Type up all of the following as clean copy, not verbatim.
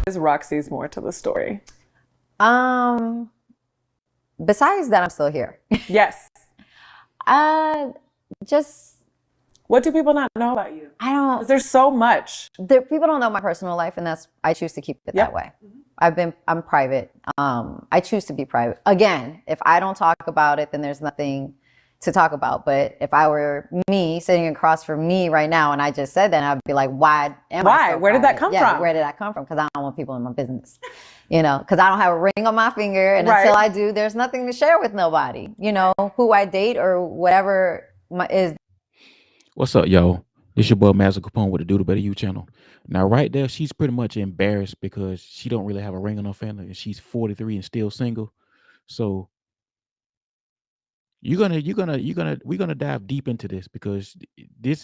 is Roxy's more to the story? Besides that, I'm still here. Yes. Just What do people not know about you? I don't. 'Cause there's so much. People don't know my personal life, and I choose to keep it Yep. that way. I'm private. I choose to be private. Again, if I don't talk about it, then there's nothing to talk about. But if I were me sitting across from me right now, and I just said that, I'd be like, why am I so Where did that private? come Yeah, from? where did that come from? Because I don't want people in my business, because I don't have a ring on my finger, and Right. until I do, there's nothing to share with nobody. Who I date or whatever is. What's up, y'all? This your boy Master Capone with the Do the Better You channel. Now, right there, she's pretty much embarrassed because she don't really have a ring on her finger, and she's 43 and still single. So we're gonna dive deep into this because this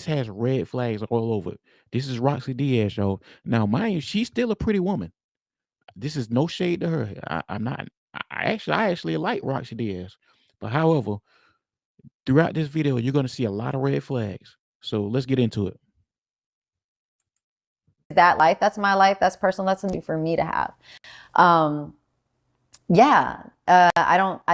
has red flags all over it. This is Roxy Diaz, y'all. Now, mind you, she's still a pretty woman. This is no shade to her. I'm not. I actually like Roxy Diaz, but however, throughout this video, you're gonna see a lot of red flags. So let's get into it. That life, that's my life, that's personal, that's something for me to have.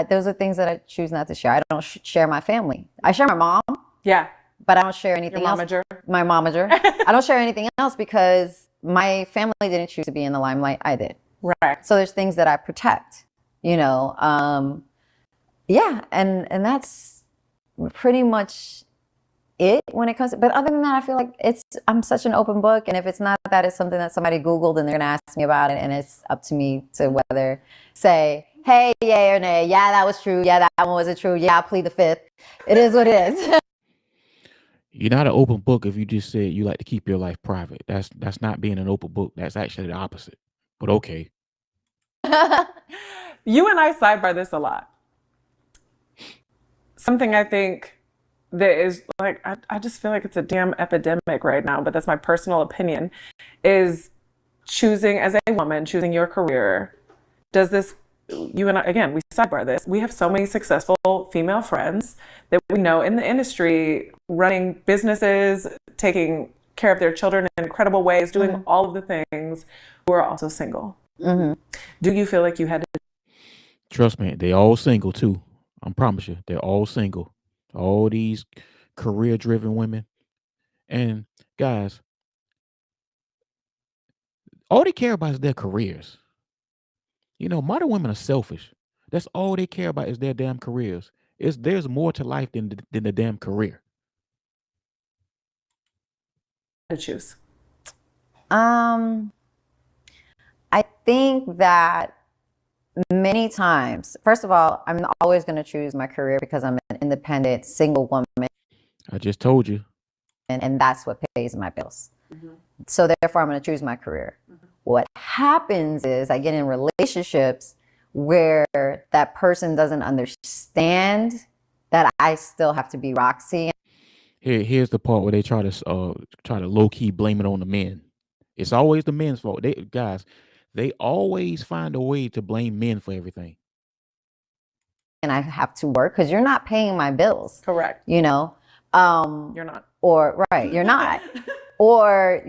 Those are things that I choose not to share. I don't share my family. I share my mom. Yeah. But I don't share anything Your else. momager. My momager. I don't share anything else because my family didn't choose to be in the limelight. I did. Right. So there's things that I protect, and that's pretty much it when it comes to, but other than that, I feel like I'm such an open book, and if it's not that, it's something that somebody Googled and they're gonna ask me about it, and it's up to me to whether say, hey, yay or nay, yeah, that was true, yeah, that one wasn't true, yeah, I'll plead the fifth. It is what it is. You're not an open book if you just said you like to keep your life private. That's not being an open book. That's actually the opposite. But okay. You and I sidebar this a lot. Something I think that is like, I just feel like it's a damn epidemic right now, but that's my personal opinion, is choosing as a woman, choosing your career. Does this, you and I, again, we sidebar this. We have so many successful female friends that we know in the industry, running businesses, taking care of their children in incredible ways, doing all of the things, who are also single. Mm-hmm. Do you feel like you had to? Trust me, they all single too. I promise you, they're all single. All these career-driven women. And guys, all they care about is their careers. Modern women are selfish. That's all they care about is their damn careers. There's more to life than the damn career. To choose? I think that many times, first of all, I'm always going to choose my career because I'm an independent single woman. I just told you. And that's what pays my bills. So therefore, I'm going to choose my career. What happens is I get in relationships where that person doesn't understand that I still have to be Roxy. Here's the part where they try to low key blame it on the men. It's always the men's fault. They always find a way to blame men for everything. And I have to work because you're not paying my bills. Correct. You're not. Or right, you're not. Or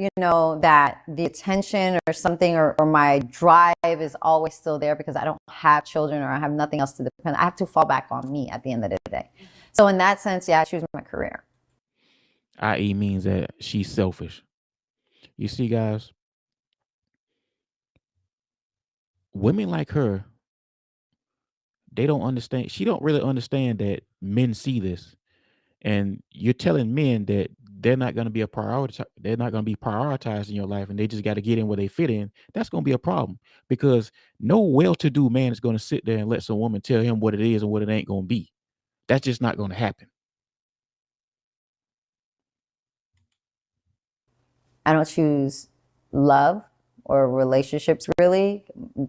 that the attention or something or my drive is always still there because I don't have children or I have nothing else to depend. I have to fall back on me at the end of the day. So in that sense, yeah, I choose my career. I.e. means that she's selfish. You see, guys, women like her, they don't understand. She don't really understand that men see this. And you're telling men that they're not going to be a priority. They're not going to be prioritized in your life, and they just got to get in where they fit in. That's going to be a problem because no well-to-do man is going to sit there and let some woman tell him what it is and what it ain't going to be. That's just not going to happen. I don't choose love or relationships really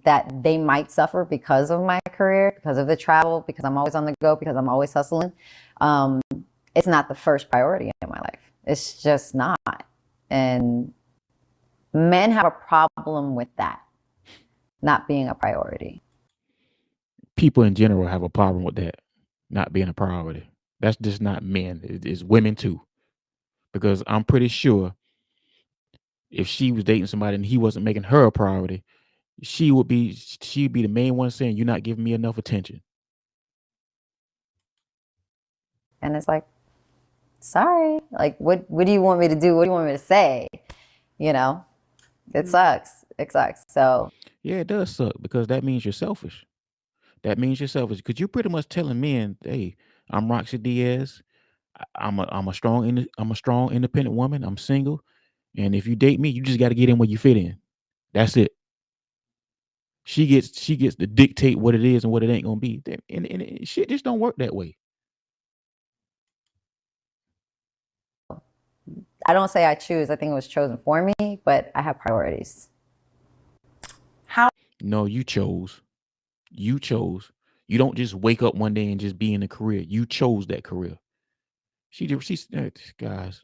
that they might suffer because of my career, because of the travel, because I'm always on the go, because I'm always hustling. It's not the first priority in my life. It's just not. And men have a problem with that, not being a priority. People in general have a problem with that, not being a priority. That's just not men. It's women too. Because I'm pretty sure if she was dating somebody and he wasn't making her a priority, she'd be the main one saying, "You're not giving me enough attention." And it's like, sorry, like, what do you want me to do? What do you want me to say? You know, it sucks. It sucks. So Yeah, it does suck because that means you're selfish. That means you're selfish because you're pretty much telling men, "Hey, I'm Roxy Diaz. I'm a strong independent woman. I'm single, and if you date me, you just got to get in where you fit in. That's it." She gets to dictate what it is and what it ain't gonna be. And shit just don't work that way. I don't say I choose. I think it was chosen for me, but I have priorities. How No, you chose. You chose. You don't just wake up one day and just be in a career. You chose that career. She's guys,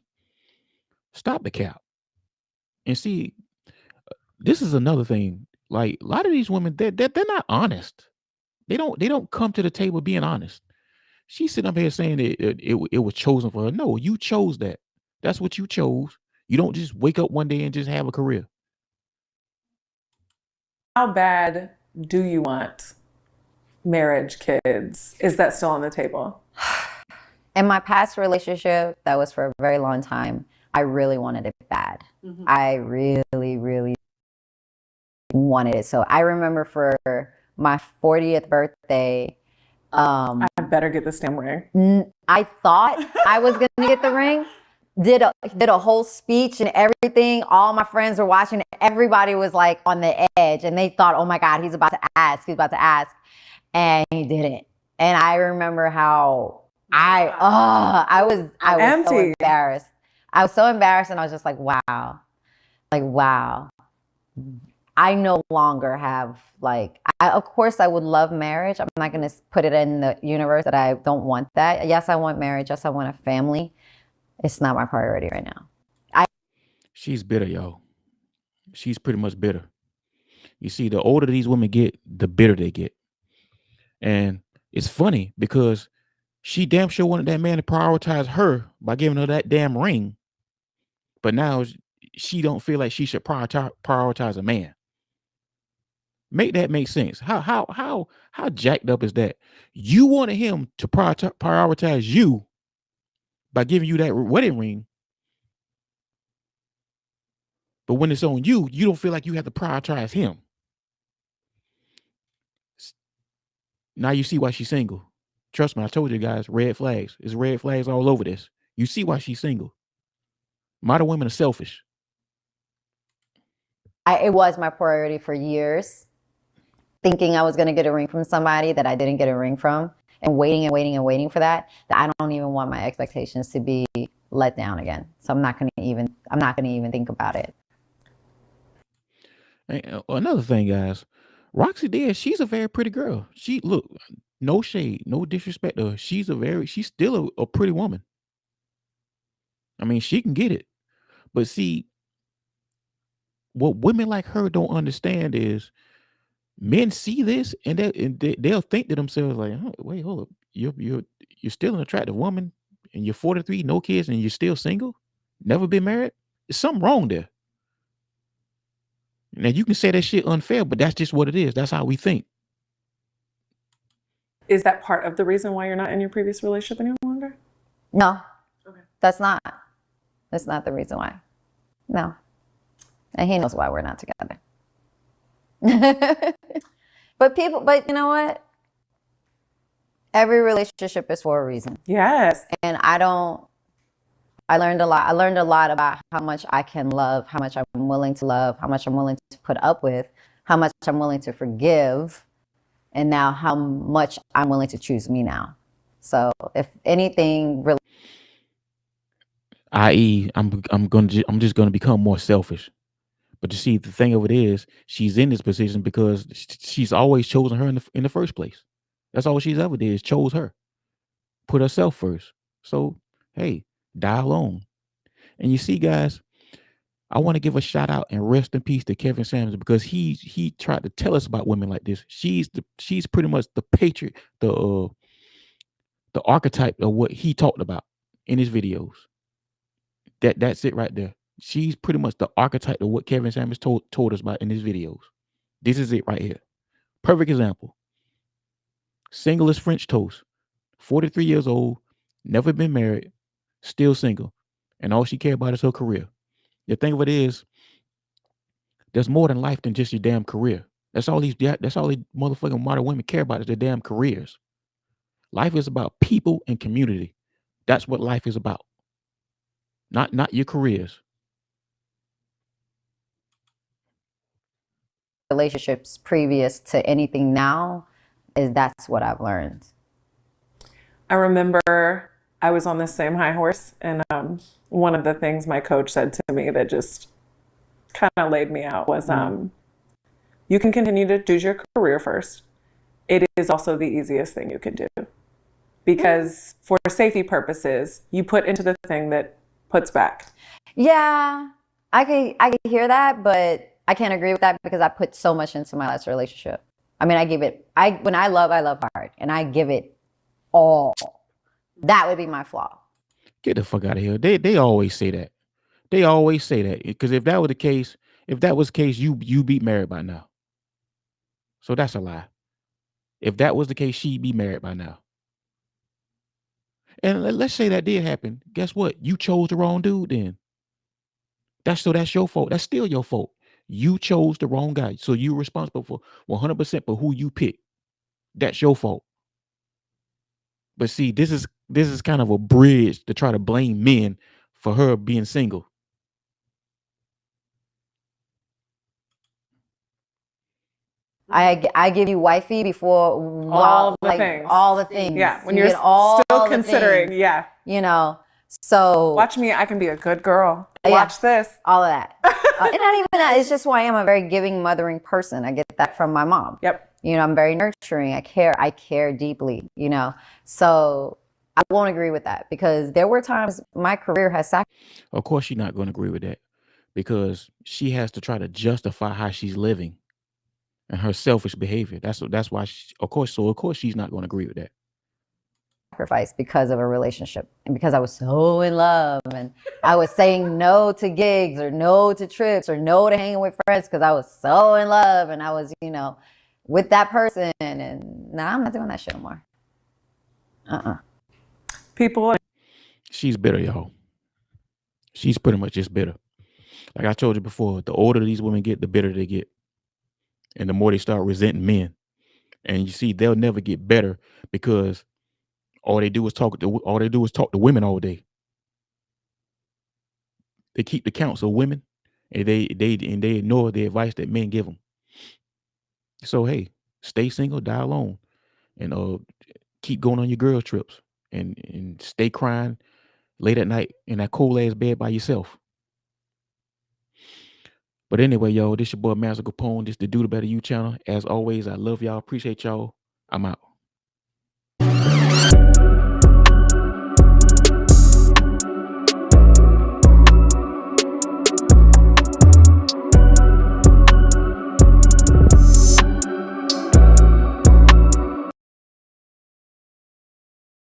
stop the cap. And see, this is another thing. Like a lot of these women, they're not honest. They don't come to the table being honest. She's sitting up here saying that it was chosen for her. No, you chose that. That's what you chose. You don't just wake up one day and just have a career. bad do you want marriage, kids? Is that still on the table? In my past relationship, that was for a very long time, I really wanted it bad. I really, really wanted it. So I remember for my 40th birthday, I better get this damn ring. I thought I was going to get the ring. Did a whole speech and everything. All my friends were watching. Everybody was like on the edge, and they thought, "Oh my God, he's about to ask. He's about to ask," and he didn't. And I remember how I was so Empty. embarrassed. I was so embarrassed, and I was just like wow. I no longer have of course I would love marriage. I'm not going to put it in the universe that I don't want that. Yes, I want marriage. Yes, I want a family. It's not my priority right now. She's bitter, y'all. She's pretty much bitter. You see, the older these women get, the bitter they get. And it's funny because she damn sure wanted that man to prioritize her by giving her that damn ring. But now she don't feel like she should prioritize a man. Make that make sense. How jacked up is that? You wanted him to prioritize you by giving you that wedding ring, but when it's on you, you don't feel like you have to prioritize him. Now you see why she's single. Trust me, I told you guys, red flags. There's red flags all over this. You see why she's single. Modern women are selfish. It was my priority for years, thinking I was going to get a ring from somebody that I didn't get a ring from, and waiting and waiting and waiting for that I don't even want my expectations to be let down again. So I'm not going to even think about it. And another thing, guys, Roxy Diaz, she's a very pretty girl. She look, no shade, no disrespect to her. She's still a pretty woman. I mean, she can get it. But see, what women like her don't understand is men see this and they'll think to themselves like, oh, wait, hold up, you're still an attractive woman and you're 43, no kids, and you're still single, never been married. There's something wrong there. Now you can say that shit unfair, but that's just what it is. That's how we think. Is that part of the reason why you're not in your previous relationship any longer? No, Okay. that's not the reason why. No. And he knows why we're not together. But you know what? Every relationship is for a reason. Yes. And I learned a lot. I learned a lot about how much I can love, how much I'm willing to love, how much I'm willing to put up with, how much I'm willing to forgive, and now how much I'm willing to choose me now. So if anything really, I.e., I'm just gonna become more selfish. But you see, the thing of it is, she's in this position because she's always chosen her in the first place. That's all she's ever did is chose her, put herself first. So hey, die alone. And you see, guys, I want to give a shout out and rest in peace to Kevin Samuels because he tried to tell us about women like this. She's pretty much the patriot, the archetype of what he talked about in his videos. That's it right there. She's pretty much the archetype of what Kevin Samuels told us about in his videos. This is it right here. Perfect example. Single as French toast. 43 years old, never been married, still single, and all she cared about is her career. The thing of it is, there's more than life than just your damn career. That's all these motherfucking modern women care about is their damn careers. Life is about people and community. That's what life is about. Not your careers. Relationships previous to anything now is that's what I've learned. I remember I was on this same high horse, and one of the things my coach said to me that just kind of laid me out was you can continue to do your career first. It is also the easiest thing you can do because for safety purposes, you put into the thing that puts back. Yeah, I can hear that, but I can't agree with that because I put so much into my last relationship. I mean, when I love hard, and I give it all. That would be my flaw. Get the fuck out of here. They always say that. They always say that because if that was the case, you be married by now. So that's a lie. If that was the case, she'd be married by now. And let's say that did happen. Guess what? You chose the wrong dude then. That's your fault. That's still your fault. You chose the wrong guy. So you're responsible for 100% for who you pick. That's your fault. But see, this is kind of a bridge to try to blame men for her being single. I give you wifey before all the things. All the things. Yeah, when you you're get all still the considering, things, yeah. You know, so watch me. I can be a good girl. Yeah, watch this. All of that. And not even that. It's just who I am. A very giving, mothering person. I get that from my mom. Yep. You know, I'm very nurturing. I care deeply. You know, so I won't agree with that because there were times my career has sacrificed. Of course, she's not going to agree with that because she has to try to justify how she's living and her selfish behavior. That's why. Of course, she's not going to agree with that. Sacrifice because of a relationship and because I was so in love and I was saying no to gigs or no to trips or no to hanging with friends because I was so in love and I was, you know, with that person. And now I'm not doing that shit anymore. People. She's bitter, y'all. She's pretty much just bitter. Like I told you before, the older these women get, the bitter they get. And the more they start resenting men. And you see, they'll never get better because all they do is talk to women all day. They keep the counsel of women and they ignore the advice that men give them. So hey, stay single, die alone, and keep going on your girl trips and stay crying late at night in that cold ass bed by yourself. But anyway, y'all, this your boy Master Capone. This the Do the Better You channel. As always, I love y'all. Appreciate y'all. I'm out.